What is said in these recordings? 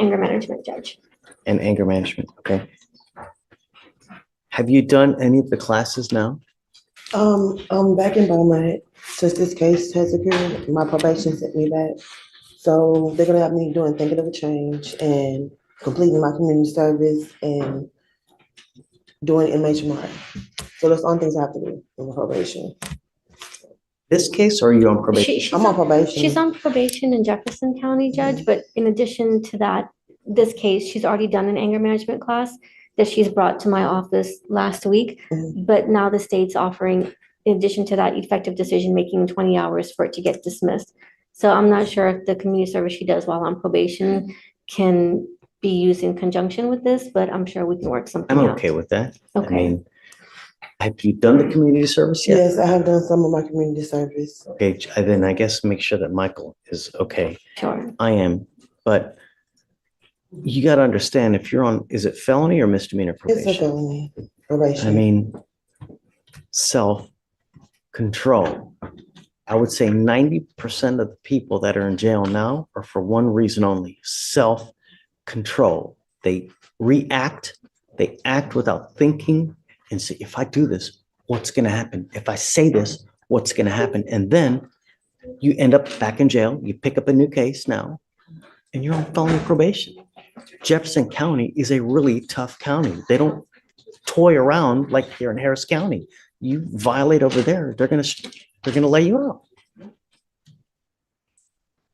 Anger management, Judge. And anger management, okay. Have you done any of the classes now? I'm back in Beaumont since this case has occurred. My probation sent me back. So they're gonna have me doing thinking of a change and completing my community service and doing MHMR. So that's all things I have to do in my probation. This case, or are you on probation? I'm on probation. She's on probation in Jefferson County, Judge, but in addition to that, this case, she's already done an anger management class that she's brought to my office last week. Mhm. But now the state's offering, in addition to that, effective decision-making 20 hours for it to get dismissed. So I'm not sure if the community service she does while on probation can be used in conjunction with this, but I'm sure we can work something I'm out. okay with that. I Okay. mean, have you done the community service yet? Yes, I have done some of my community service. Okay, then I guess make sure that Michael is okay. Sure. I am, but you got to understand if you're on, is it felony or misdemeanor It's a probation? felony probation. I mean, self-control. I would say 90% of the people that are in jail now are for one reason only, self-control. They react, they act without thinking and say, if I do this, what's going to happen? If I say this, what's going to happen? And then you end up back in jail, you pick up a new case now, and you're on felony probation. Jefferson County is a really tough county. They don't toy around like here in Harris County. You violate over there, they're gonna lay you out.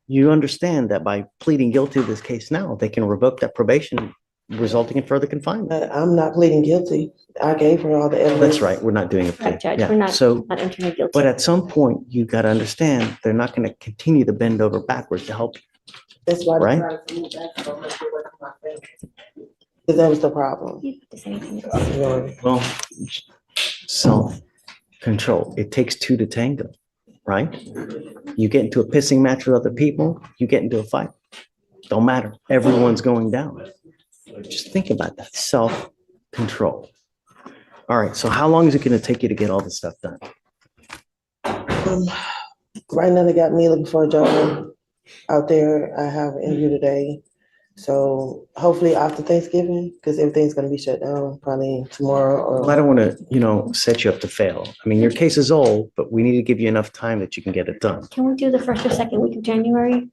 You understand that by pleading guilty to this case now, they can revoke that probation, resulting in further confinement. But I'm not pleading guilty. I gave her all the evidence. That's right. We're not doing a plea. Right, Judge, Yeah. we're not So, entering a guilty. but at some point, you got to understand they're not going to continue to bend over backwards to help you. That's why. Right. Because that was the problem. You have to say anything. Well, self-control. It takes two to tango, right? You get into a pissing match with other people, you get into a fight. Don't matter. Everyone's going down. Just think about that. Self-control. All right. So how long is it going to take you to get all this stuff done? Right now, they got me looking for a job out there. I have an interview today. So hopefully after Thanksgiving, because everything's going to be shut down probably tomorrow. Well, I don't want to, set you up to fail. I mean, your case is old, but we need to give you enough time that you can get it done. Can we do the first or second week of January?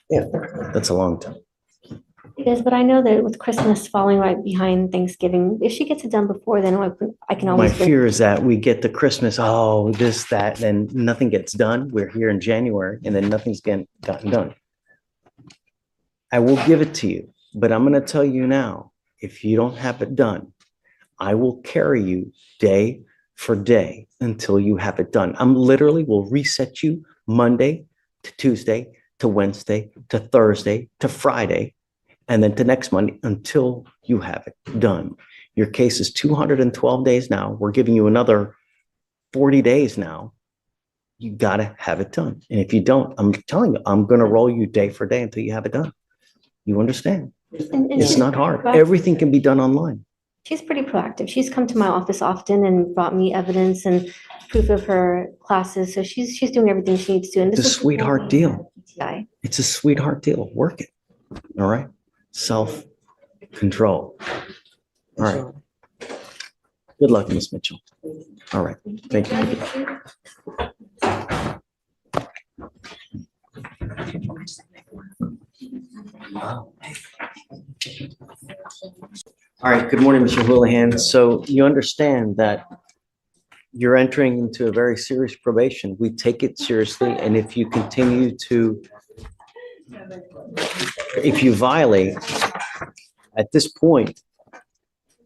Yeah. That's a long time. Yes, but I know that with Christmas falling right behind Thanksgiving, if she gets it done before, then I can My always. fear is that we get to Christmas, this, that, and nothing gets done. We're here in January and then nothing's gotten done. I will give it to you, but I'm going to tell you now, if you don't have it done, I will carry you day for day until you have it done. I'm literally will reset you Monday to Tuesday to Wednesday to Thursday to Friday, and then to next Monday until you have it done. Your case is 212 days now. We're giving you another 40 days now. You got to have it done. And if you don't, I'm telling you, I'm going to roll you day for day until you have it done. You understand? And It's she's not hard. proactive. Everything can be done online. She's pretty proactive. She's come to my office often and brought me evidence and proof of her classes. So she's doing everything she needs to. And It's a this is sweetheart deal. PTI. It's a sweetheart deal. Work it. All right. Self-control. All right. Good luck, Ms. Mitchell. All right. Thank you. All right. Good morning, Mr. Houlihan. So you understand that you're entering into a very serious probation. We take it seriously. And if you continue to, if you violate at this point,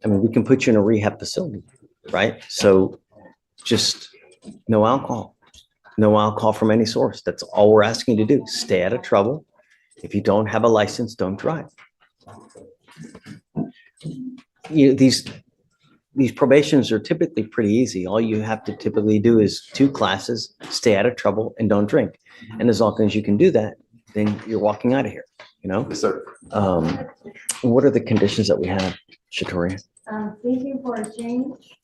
I mean, we can put you in a rehab facility, right? So just no alcohol from any source. That's all we're asking you to do. Stay out of trouble. If you don't have a license, don't drive. These probations are typically pretty easy. All you have to typically do is 2 classes, stay out of trouble, and don't drink. And as long as you can do that, then you're walking out of here, Yes, sir. What are the conditions that we have, Shatoria? Thinking for a change,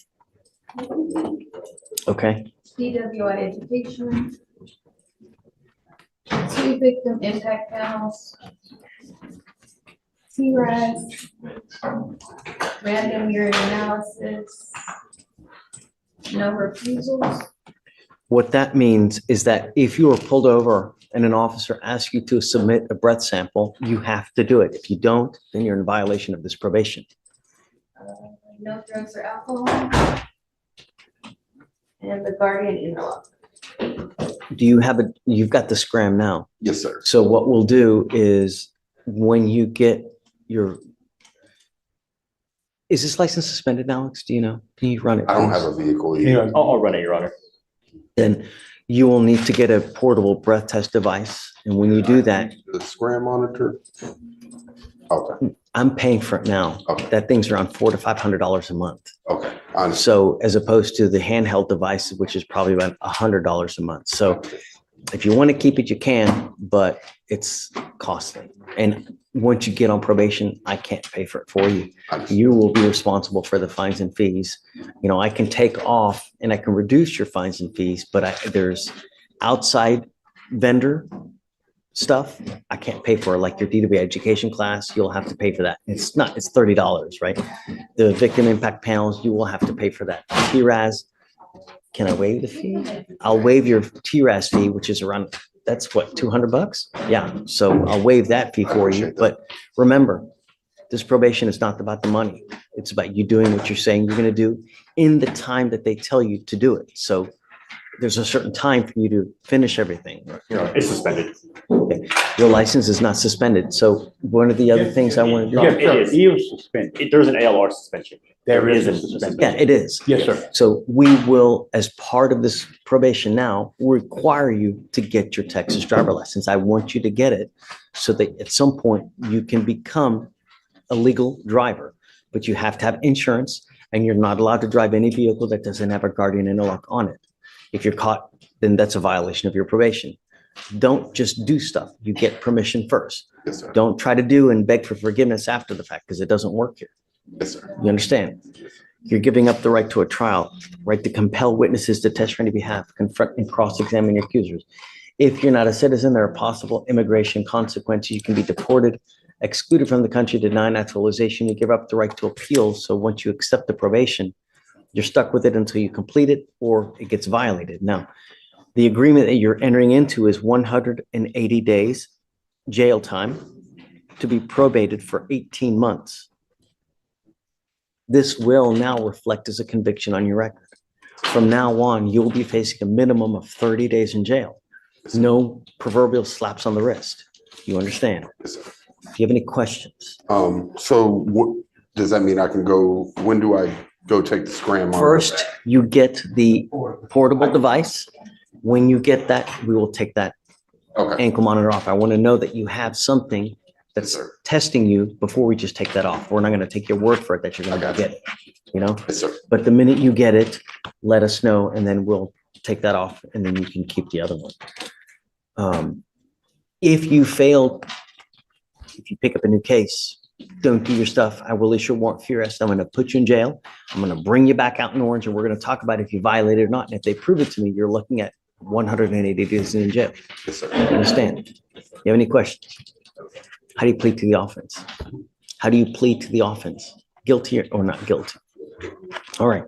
Okay, DWI education, 2 victim impact panels, TRAS, random urine analysis, no refusals. What that means is that if you are pulled over and an officer asks you to submit a breath sample, you have to do it. If you don't, then you're in violation of this probation. No drugs or alcohol. And the guardian interlock. Do you have you've got the scram now. Yes, sir. So what we'll do is when you get is this license suspended, Alex? Do you know? Can you run it? I don't have please? a vehicle Yeah, yet. I'll run it, Your Honor. Then you will need to get a portable breath test device. And when you do that, The scram monitor? Okay, I'm paying for it now. Okay. That thing's around $400 to $500 a month. okay. I understand. So as opposed to the handheld device, which is probably about $100 a month. So if you want to keep it, you can, but it's costly. And once you get on probation, I can't pay for it for you. I understand. You will be responsible for the fines and fees. You know, I can take off and I can reduce your fines and fees, but there's outside vendor stuff I can't pay for, like your DW education class, you'll have to pay for that. It's $30, right? The victim impact panels, you will have to pay for that. TRAS, can I waive the fee? I'll waive your TRAS fee, which is around, that's what, $200? Yeah, so I'll waive that fee I for you. appreciate that. But remember, this probation is not about the money. It's about you doing what you're saying you're going to do in the time that they tell you to do it. So there's a certain time for you to finish everything. Your Honor, it's suspended. Your license is not suspended. So one of the other things I want to Your do. Honor, it is. He was suspended. There's an ALR suspension. There is a suspension. Yeah, it is. Yes, sir. So we will, as part of this probation now, require you to get your Texas driver license. I want you to get it so that at some point you can become a legal driver, but you have to have insurance and you're not allowed to drive any vehicle that doesn't have a guardian interlock on it. If you're caught, then that's a violation of your probation. Don't just do stuff. You get permission first. Yes, sir. Don't try to do and beg for forgiveness after the fact because it doesn't work here. Yes, sir. You understand? You're giving up the right to a trial, right to compel witnesses to testify on your behalf, confront and cross-examine your accusers. If you're not a citizen, there are possible immigration consequences. You can be deported, excluded from the country, denied naturalization. You give up the right to appeal. So once you accept the probation, you're stuck with it until you complete it or it gets violated. Now, the agreement that you're entering into is 180 days jail time to be probated for 18 months. This will now reflect as a conviction on your record. From now on, you'll be facing a minimum of 30 days in jail. No proverbial slaps on the wrist. You understand? Yes, sir. Do you have any questions? So what, does that mean I can go, when do I go take the scram monitor? First, you get the portable device. When you get that, we will take that Okay, ankle monitor off. I want to know that you have something yes, that's sir. testing you before we just take that off. We're not going to take your word for it that you're going I to got get it, you know? Yes, sir. But the minute you get it, let us know and then we'll take that off and then you can keep the other one. If you fail, if you pick up a new case, don't do your stuff. I will issue a warrant for your arrest. I'm going to put you in jail. I'm going to bring you back out in Orange and we're going to talk about if you violated or not. And if they prove it to me, you're looking at 180 days in jail. Yes, sir. You understand? You have any questions? How do you plead to the offense? How do you plead to the offense? Guilty or not guilty? All right.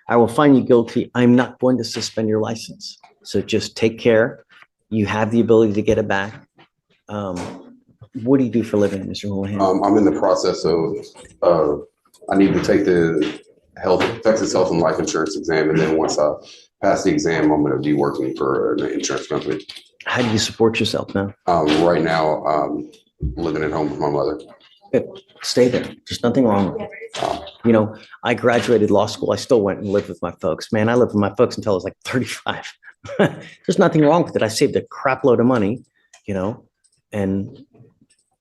I will find you guilty. I'm not going to suspend your license. So just take care. You have the ability to get it back. What do you do for a living, Mr. Houlihan? I'm in the process of, I need to take the Texas Health and Life Insurance exam. And then once I pass the exam, I'm going to be working for an insurance company. How do you support yourself now? Right now, living at home with my mother. Good. Stay there. There's nothing wrong with it. You know, I graduated law school. I still went and lived with my folks. Man, I lived with my folks until I was like 35. There's nothing wrong with it. I saved a crap load of money, you know, and,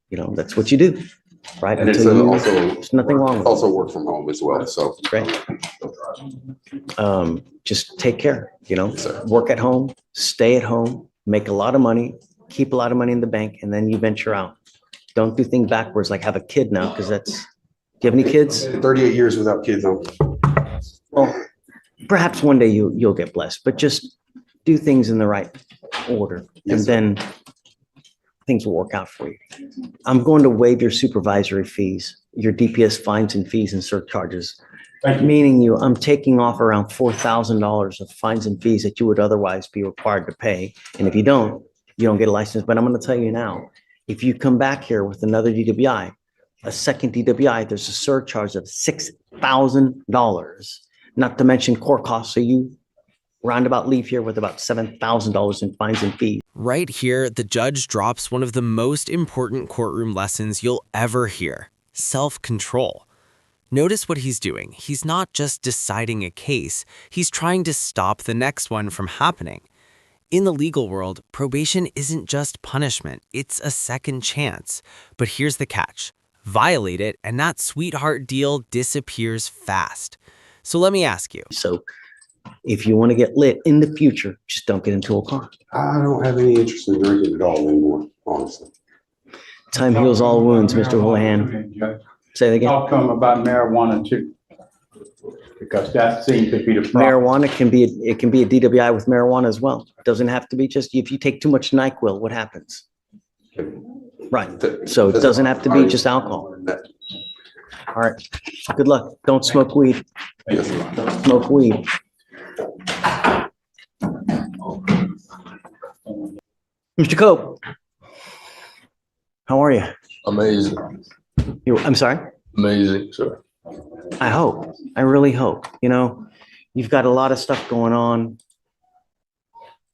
you know, that's what you do, right? And it's Until you- also, There's nothing wrong with it. also work from home as well. So. Great. Just take care, you know, Yes, sir. work at home, stay at home, make a lot of money, keep a lot of money in the bank, and then you venture out. Don't do things backwards, like have a kid now, because do you have any kids? 38 years without kids. Well, perhaps one day you'll get blessed, but just do things in the right order. And Yes, sir. then things will work out for you. I'm going to waive your supervisory fees, your DPS fines and fees and surcharges. Meaning I'm taking off around $4,000 of fines and fees that you would otherwise be required to pay. And if you don't get a license. But I'm going to tell you now, if you come back here with another DWI, a second DWI, there's a surcharge of $6,000, not to mention court costs. So you roundabout leave here with about $7,000 in fines and fees. Right here, the judge drops one of the most important courtroom lessons you'll ever hear: self-control. Notice what he's doing. He's not just deciding a case, he's trying to stop the next one from happening. In the legal world, probation isn't just punishment, it's a second chance. But here's the catch: violate it, and that sweetheart deal disappears fast. So let me ask you. So if you want to get lit in the future, just don't get into a car. I don't have any interest in drinking at all anymore, honestly. Time heals all wounds, Mr. Houlihan. Say that again. Talk to them about marijuana too, because that seems to be the problem. Marijuana can be a DWI with marijuana as well. It doesn't have to be just if you take too much NyQuil, what happens? Right. So it doesn't have to be just alcohol. All right. Good luck. Don't smoke weed. Smoke weed. Mr. Cope, how are you? Amazing, I'm sorry? amazing, sir. I hope. I really hope. You've got a lot of stuff going on.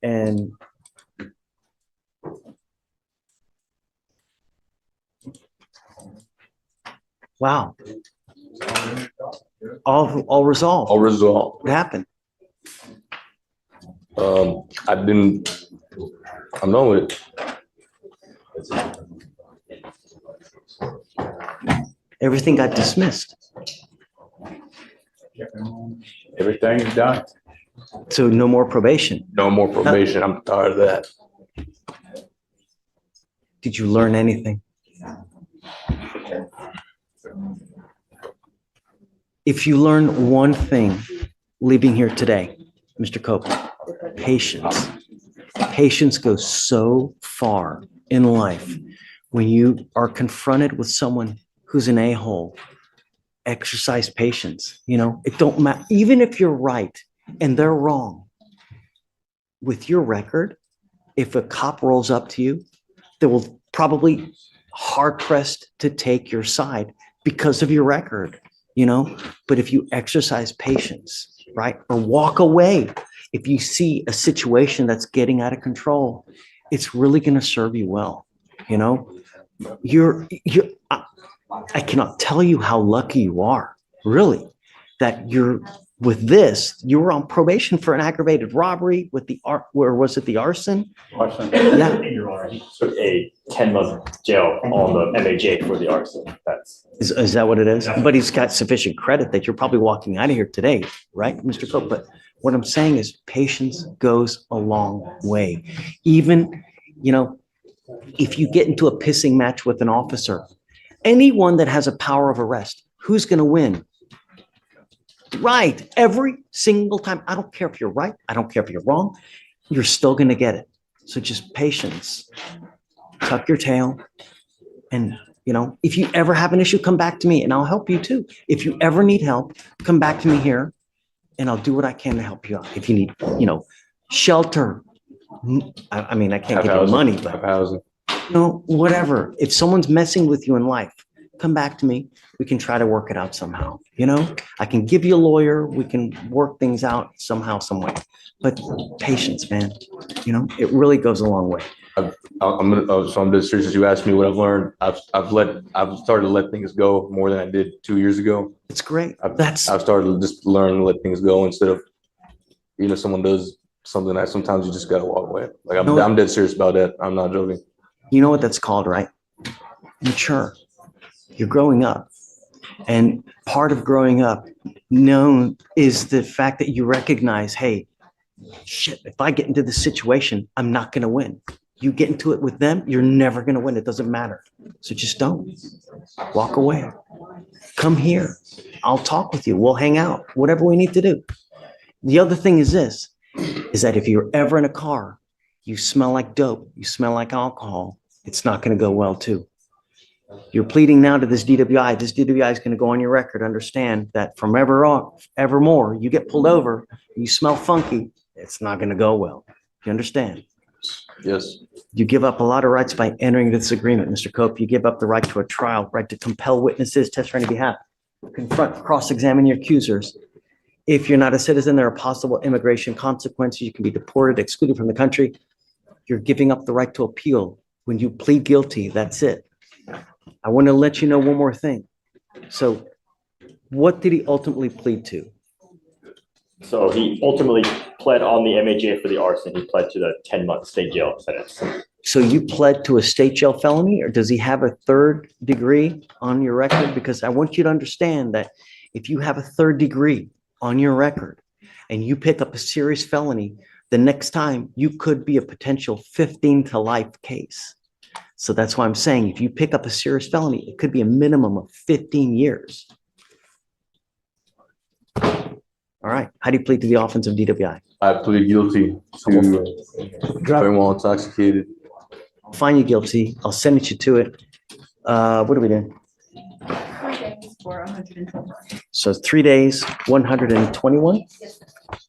And wow. All resolved. All resolved. What happened? I'm done with it. Everything got dismissed. Everything's done. So no more probation. No more probation. I'm tired of that. Did you learn anything? If you learn one thing leaving here today, Mr. Cope, patience. Patience goes so far in life. When you are confronted with someone who's an a-hole, exercise patience. It don't matter. Even if you're right and they're wrong, with your record, if a cop rolls up to you, they will probably hard pressed to take your side because of your record, But if you exercise patience, right, or walk away, if you see a situation that's getting out of control, it's really going to serve you well. I cannot tell you how lucky you are, really, that you're with this. You were on probation for an aggravated robbery with where was it, the arson? Arson. Yeah. Your Honor, he took a 10-month jail on the MAJ for the arson. Is that what it is? Yeah. But he's got sufficient credit that you're probably walking out of here today, right, Mr. Cope? But what I'm saying is patience goes a long way. Even, if you get into a pissing match with an officer, anyone that has a power of arrest, who's going to win? Right. Every single time. I don't care if you're right. I don't care if you're wrong. You're still going to get it. So just patience. Tuck your tail. And, if you ever have an issue, come back to me and I'll help you too. If you ever need help, come back to me here and I'll do what I can to help you out. If you need, shelter. I can't give you money, but Housing. whatever. If someone's messing with you in life, come back to me. We can try to work it out somehow. I can give you a lawyer. We can work things out somehow, some way. But patience, man. It really goes a long way. So I'm just serious. You asked me what I've learned. I've started to let things go more than I did 2 years ago. It's great. I've started to just learn to let things go instead of, someone does something that sometimes you just gotta walk away. Like I'm dead serious about that. I'm not joking. You know what that's called, right? Mature. You're growing up. And part of growing up is the fact that you recognize, hey, shit, if I get into this situation, I'm not going to win. You get into it with them, you're never going to win. It doesn't matter. So just don't. Walk away. Come here. I'll talk with you. We'll hang out. Whatever we need to do. The other thing is that if you're ever in a car, you smell like dope, you smell like alcohol, it's not going to go well too. You're pleading now to this DWI. This DWI is going to go on your record. Understand that from evermore, you get pulled over, you smell funky, it's not going to go well. You understand? Yes. You give up a lot of rights by entering this agreement, Mr. Cope. You give up the right to a trial, right to compel witnesses, test for any behalf, confront, cross-examine your accusers. If you're not a citizen, there are possible immigration consequences. You can be deported, excluded from the country. You're giving up the right to appeal. When you plead guilty, that's it. I want to let you know one more thing. So what did he ultimately plead to? So he ultimately pled on the MAJ for the arson. He pled to the 10-month state jail sentence. So you pled to a state jail felony, or does he have a third degree on your record? Because I want you to understand that if you have a third degree on your record and you pick up a serious felony, the next time you could be a potential 15 to life case. So that's why I'm saying if you pick up a serious felony, it could be a minimum of 15 years. All right. How do you plead to the offense of DWI? I plead guilty to driving while intoxicated. I'll find you guilty. I'll send you to it. What are we doing? 3 days for 121. So 3 days, 121?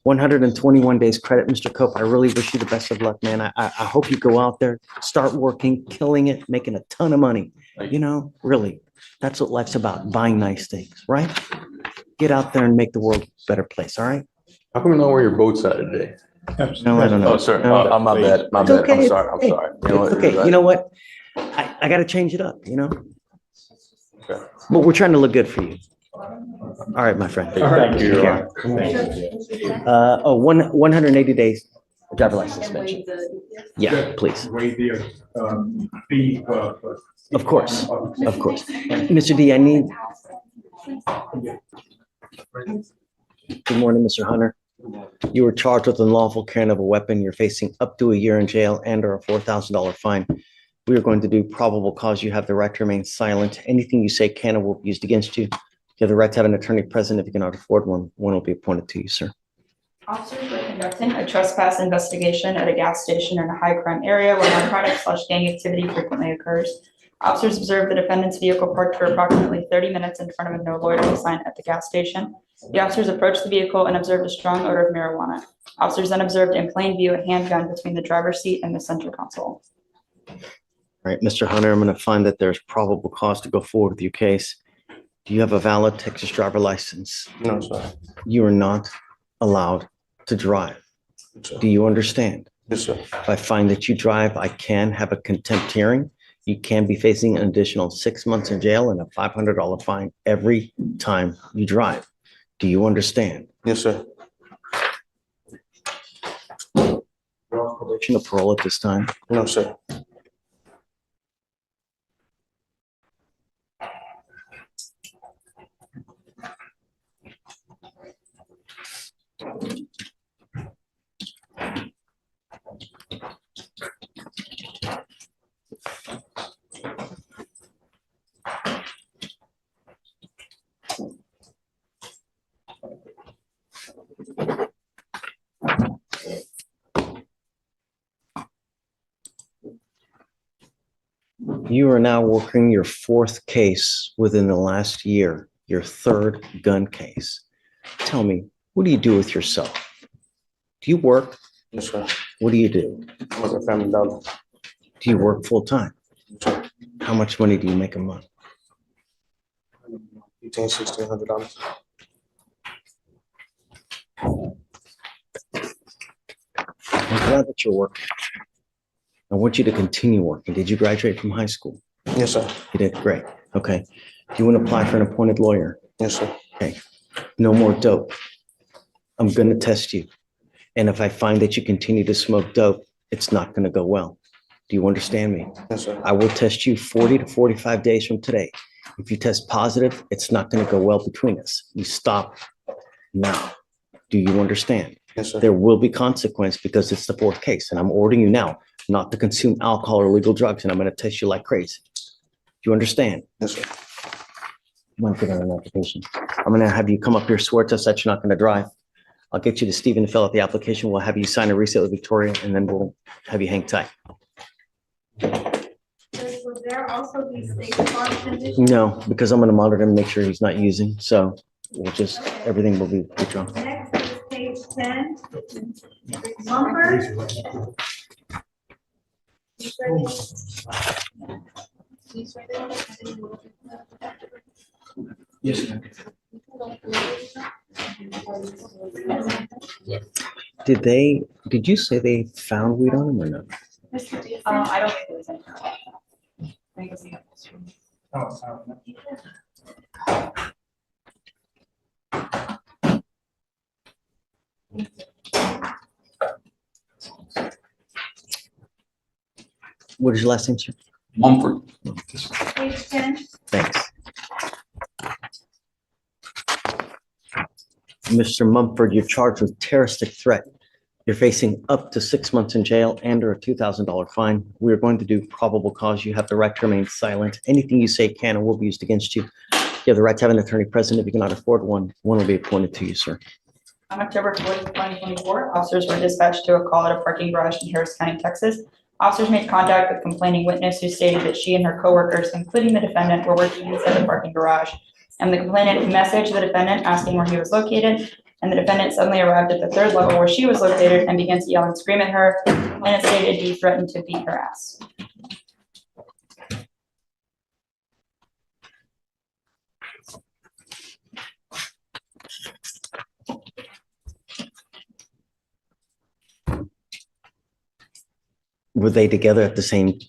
121 days credit, Mr. Cope. I really wish you the best of luck, man. I hope you go out there, start working, killing it, making a ton of money. You know, really, that's what life's about, buying nice things, right? Get out there and make the world a better place, all right? How come you know where your boat's at today? No, I don't know. Oh, sir, No. I'm my bad, my It's bad. okay. I'm sorry, I'm Hey, sorry. It's okay. You know what? I got to change it up, you know? Okay. But we're trying to look good for you. All right, my friend. Thank you, Take Your care. Honor. 180 days driver license And suspension. waive the. Yeah, please. Waive the fee for. Of course, of course. Mr. D, I need. Good morning, Mr. Hunter. You were charged with unlawful carrying of a weapon. You're facing up to a year in jail and or a $4,000 fine. We are going to do probable cause. You have the right to remain silent. Anything you say can or will be used against you. You have the right to have an attorney present. If you cannot afford one, one will be appointed to you, sir. Officers were conducting a trespass investigation at a gas station in a high crime area where narcotic/gang activity frequently occurs. Officers observed the defendant's vehicle parked for approximately 30 minutes in front of a no loitering sign at the gas station. The officers approached the vehicle and observed a strong odor of marijuana. Officers then observed in plain view a handgun between the driver's seat and the center console. All right, Mr. Hunter, I'm going to find that there's probable cause to go forward with your case. Do you have a valid Texas driver license? No, sir. You are not allowed to drive. Do you understand? Yes, sir. If I find that you drive, I can have a contempt hearing. You can be facing an additional 6 months in jail and a $500 fine every time you drive. Do you understand? Yes, sir. You're on probation or parole at this time. No, sir. You are now working your fourth case within the last year, your third gun case. Tell me, what do you do with yourself? Do you work? Yes, sir. What do you do? I'm a family dollar. Do you work full time? How much money do you make a month? $1,600. I'm glad that you're working. I want you to continue working. Did you graduate from high school? Yes, sir. You did, great. Okay. Do you want to apply for an appointed lawyer? Yes, sir. Okay. No more dope. I'm going to test you. And if I find that you continue to smoke dope, it's not going to go well. Do you understand me? Yes, sir. I will test you 40 to 45 days from today. If you test positive, it's not going to go well between us. You stop now. Do you understand? Yes, sir. There will be consequence because it's the fourth case, and I'm ordering you now not to consume alcohol or illegal drugs, and I'm going to test you like crazy. Do you understand? Yes, sir. I'm going to put on an application. I'm going to have you come up here, swear to us that you're not going to drive. I'll get you to Stephen to fill out the application. We'll have you sign a receipt with Victoria, and then we'll have you hang tight. Will there also be state law conditions? No, because I'm gonna monitor him, and make sure he's not using, so we'll just, everything will be withdrawn. Next is page 10. Mumford. You swear Yes, ma'am. Did you say they found weed on him or no? I don't think it was any. I think it's What is your last name, sir? Mumford. Page 10. Thanks. Mr. Mumford, you're charged with terroristic threat. You're facing up to 6 months in jail and or a $2,000 fine. We are going to do probable cause. You have the right to remain silent. Anything you say can and will be used against you. You have the right to have an attorney present. If you cannot afford one, one will be appointed to you, sir. On October 4th, 2024, officers were dispatched to a call at a parking garage in Harris County, Texas. Officers made contact with complaining witness who stated that she and her coworkers, including the defendant, were working inside the parking garage. And the complainant messaged the defendant asking where he was located. And the defendant suddenly arrived at the third level where she was located and began to yell and scream at her. And it stated he threatened to beat her ass. Were they together at the same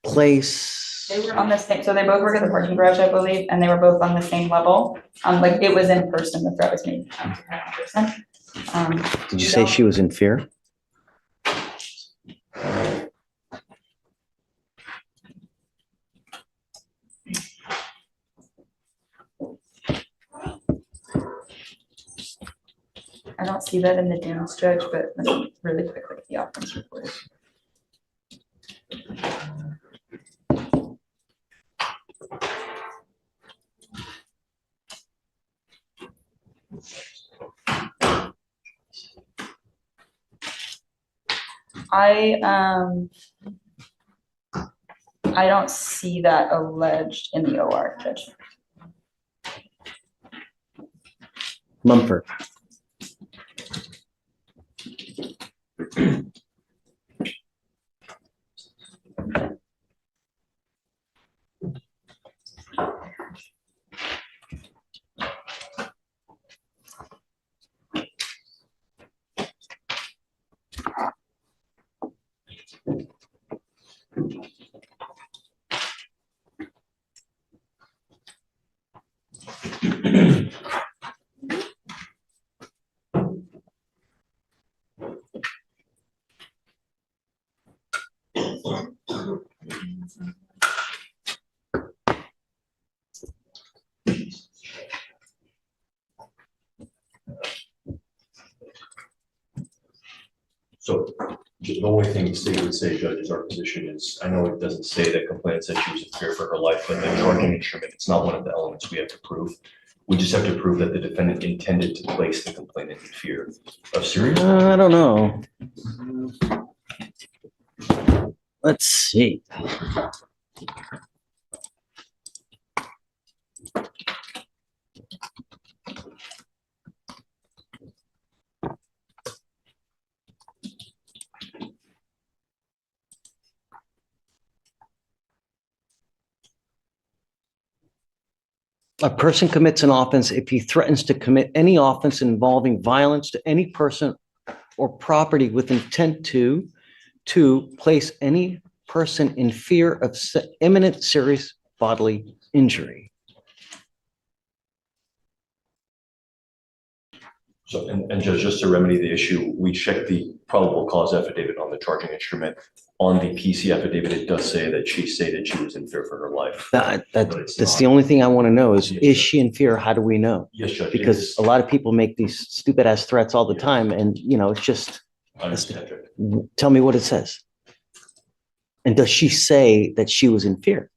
place? They were on the same, so they both work at the parking garage, I believe, and they were both on the same level. Like it was in person, the threat was made in person. Did you say she was in fear? I don't see that in the Dunes, Judge, but let me really quickly the offense report. I don't see that alleged in the OR, Judge. Mumford. So the only thing the state would say, Judge, is our position is, I know it doesn't say that complainant said she was in fear for her life, but the charging instrument, it's not one of the elements we have to prove. We just have to prove that the defendant intended to place the complainant in fear of serious. I don't know. Let's see. A person commits an offense if he threatens to commit any offense involving violence to any person or property with intent to place any person in fear of imminent serious bodily injury. So, and Judge, just to remedy the issue, we checked the probable cause affidavit on the charging instrument. On the PC affidavit, it does say that she stated she was in fear for her life. That's the only thing I want to know is she in fear? How do we know? Yes, Judge. Because a lot of people make these stupid ass threats all the time, and it's just, tell me what it says. And does she say that she was in fear?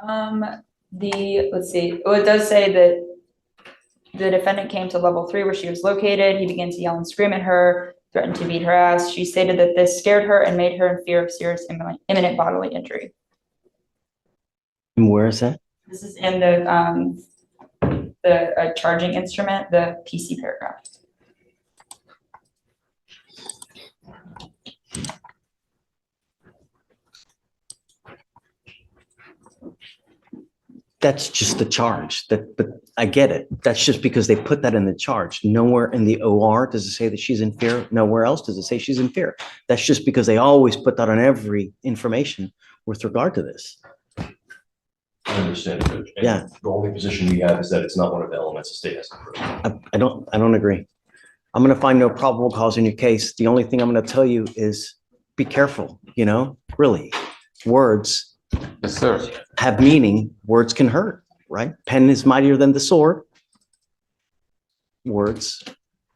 Let's see. Well, it does say that the defendant came to level 3 where she was located. He began to yell and scream at her, threatened to beat her ass. She stated that this scared her and made her in fear of serious imminent bodily injury. And where is that? This is in the charging instrument, the PC paragraph. That's just the charge. That, but I get it. That's just because they put that in the charge. Nowhere in the OR does it say that she's in fear. Nowhere else does it say she's in fear. That's just because they always put that on every information with regard to this. I understand, Judge. And Yeah. The only position we have is that it's not one of the elements the state has to prove. I don't agree. I'm going to find no probable cause in your case. The only thing I'm going to tell you is be careful, you know, really. Words Yes, sir. have meaning. Words can hurt, right? Pen is mightier than the sword. Words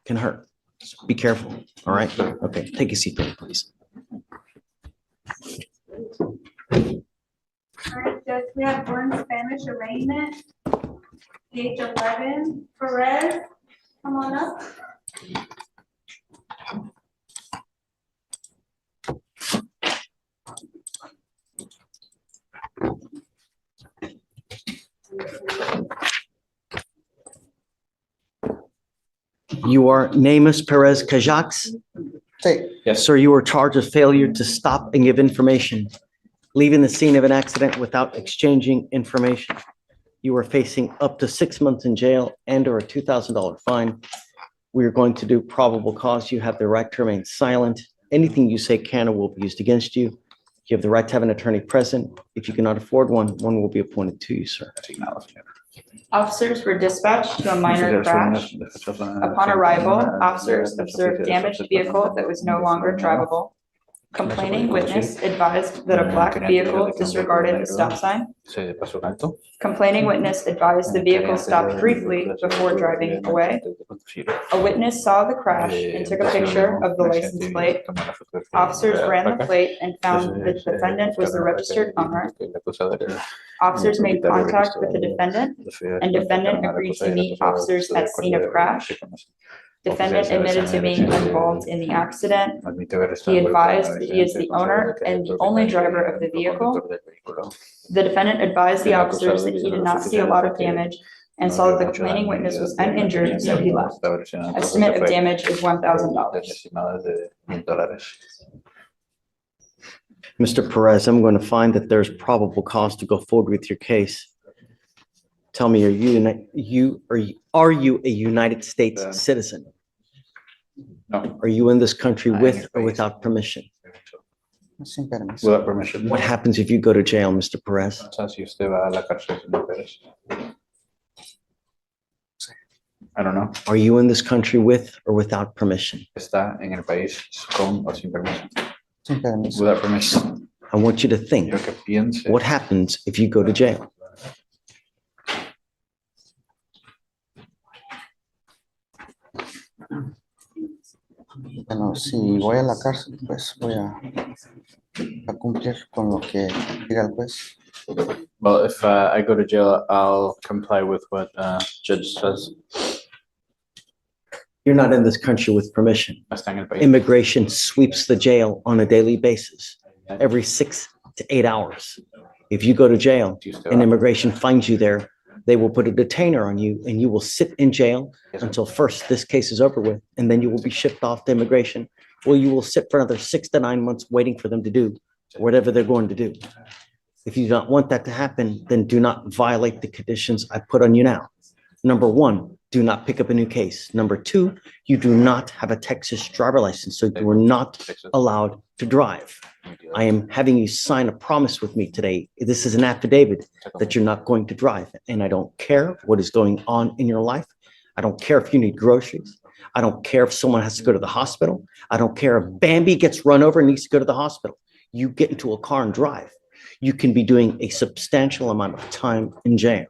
can hurt. So be careful. All right. Okay. Take a seat, please. All right, Judge, we have one Spanish arraignment, page 11, Perez, come on up. You are Namus Perez Cajax. Yes. Sir, you are charged with failure to stop and give information, leaving the scene of an accident without exchanging information. You are facing up to 6 months in jail and or a $2,000 fine. We are going to do probable cause. You have the right to remain silent. Anything you say can or will be used against you. You have the right to have an attorney present. If you cannot afford one, one will be appointed to you, sir. Officers were dispatched to a minor crash. Upon arrival, officers observed damaged vehicle that was no longer drivable. Complaining witness advised that a black vehicle disregarded the stop sign. Complaining witness advised the vehicle stopped briefly before driving away. A witness saw the crash and took a picture of the license plate. Officers ran the plate and found the defendant was the registered owner. Officers made contact with the defendant, and defendant agreed to meet officers at scene of crash. Defendant admitted to being involved in the accident. He advised that he is the owner and the only driver of the vehicle. The defendant advised the officers that he did not see a lot of damage and saw that the complaining witness was uninjured, so he left. Estimate of damage is $1,000. Mr. Perez, I'm going to find that there's probable cause to go forward with your case. Tell me, are you a United States citizen? No. Are you in this country with or without permission? Without permission. What happens if you go to jail, Mr. Perez? I don't know. Are you in this country with or without permission? Está en el país con o sin permiso. Without permission. I want you to think, Quiero que piense. what happens if you go to jail? Bueno, si voy a la cárcel, pues voy a cumplir con lo que diga el juez. Well, if I go to jail, I'll comply with what judge says. You're not in this country with permission. Está en el país. Immigration sweeps the jail on a daily basis, every 6 to 8 hours. If you go to jail and immigration finds you there, they will put a detainer on you and you will sit in jail until first this case is over with, and then you will be shipped off to immigration, or you will sit for another 6 to 9 months waiting for them to do whatever they're going to do. If you don't want that to happen, then do not violate the conditions I put on you now. Number 1, do not pick up a new case. Number 2, you do not have a Texas driver license, so you are not allowed to drive. I am having you sign a promise with me today. This is an affidavit that you're not going to drive. And I don't care what is going on in your life. I don't care if you need groceries. I don't care if someone has to go to the hospital. I don't care if Bambi gets run over and needs to go to the hospital. You get into a car and drive. You can be doing a substantial amount of time in jail.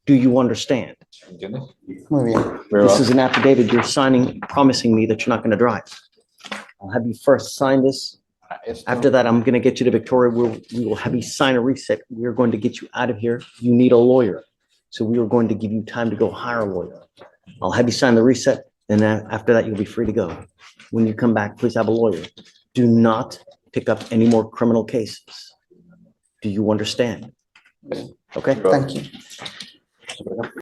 Do you understand? Muy bien. This is an affidavit you're signing, promising me that you're not going to drive. I'll have you first sign this. After that, I'm going to get you to Victoria. We will have you sign a reset. We are going to get you out of here. You need a lawyer. So we are going to give you time to go hire a lawyer. I'll have you sign the reset. And then after that, you'll be free to go. When you come back, please have a lawyer. Do not pick up any more criminal cases. Do you understand? Okay, Thank you.